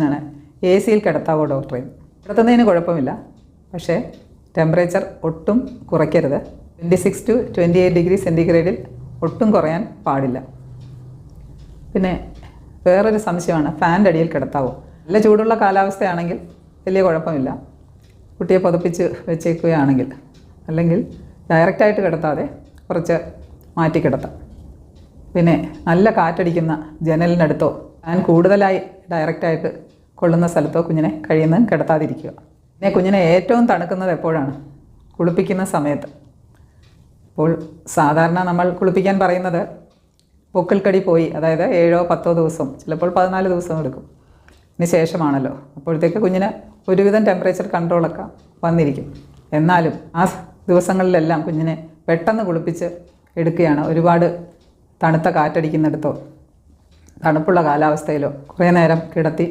ക്വസ്റ്റ്യനാണ്. എ സിയിൽ കിടത്താവോ ഡോക്ടറെ? കിടത്തുന്നതിന് കുഴപ്പമില്ല, പക്ഷേ ടെമ്പറേച്ചർ ഒട്ടും കുറയ്ക്കരുത്. 26 to 28 ഡിഗ്രി സെൻറ്റിഗ്രേഡിൽ ഒട്ടും കുറയാൻ പാടില്ല. പിന്നെ വേറൊരു സംശയമാണ്, ഫാൻ്റെ അടിയിൽ കിടത്താവോ? നല്ല ചൂടുള്ള കാലാവസ്ഥയാണെങ്കിൽ വലിയ കുഴപ്പമില്ല, കുട്ടിയെ പുതപ്പിച്ച് വെച്ചേക്കുകയാണെങ്കിൽ. അല്ലെങ്കിൽ ഡയറക്റ്റായിട്ട് കിടത്താതെ കുറച്ച് മാറ്റി കിടത്താം. പിന്നെ നല്ല കാറ്റടിക്കുന്ന ജനലിനടുത്തോ ഫാൻ കൂടുതലായി ഡയറക്റ്റായിട്ട് കൊള്ളുന്ന സ്ഥലത്തോ കുഞ്ഞിനെ കഴിയുന്നതും കിടത്താതിരിക്കുക. പിന്നെ കുഞ്ഞിനെ ഏറ്റവും തണുക്കുന്നത് എപ്പോഴാണ്? കുളിപ്പിക്കുന്ന സമയത്ത്. അപ്പോൾ സാധാരണ നമ്മൾ കുളിപ്പിക്കാൻ പറയുന്നത് പൊക്കിൾക്കടി പോയി, അതായത് 7-10 ദിവസം, ചിലപ്പോൾ 14 ദിവസം എടുക്കും, ഇതിന് ശേഷമാണല്ലോ. അപ്പോഴത്തേക്ക് കുഞ്ഞിന് ഒരുവിധം ടെമ്പറേച്ചർ കൺട്രോളൊക്കെ വന്നിരിക്കും. എന്നാലും ആ ദിവസങ്ങളിലെല്ലാം കുഞ്ഞിനെ പെട്ടെന്ന് കുളിപ്പിച്ച് എടുക്കുകയാണ്. ഒരുപാട് തണുത്ത കാറ്റടിക്കുന്നിടത്തോ തണുപ്പുള്ള കാലാവസ്ഥയിലോ കുറേ നേരം കിടത്തി